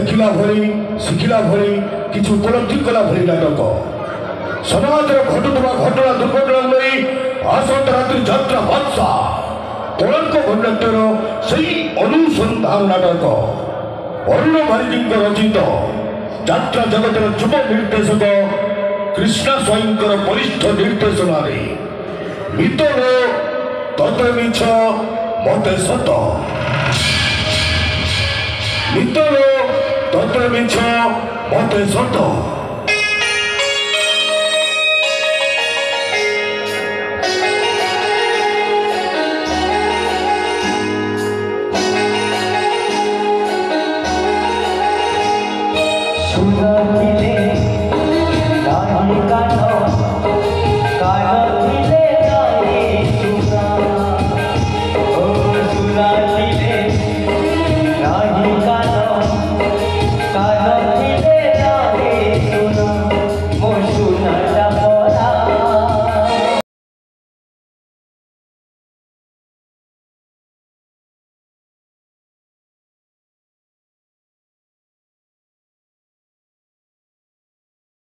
देखला भली शिखिला भली किसी उपलब्धि कला भली नाटक समाज घटुवा घटना दुर्घटना नहीं आसंत रात्रि यात्रा बत्सा कलंक कंडक्टर से अनुसंधान नाटक अरुण बारिजी रचित यात्रा जगतर युव निर्देशक कृष्णा स्वाईंकर वरिष्ठ निर्देशन मित लो तत मिछ मत सत मित लो तत मिछ मत सत।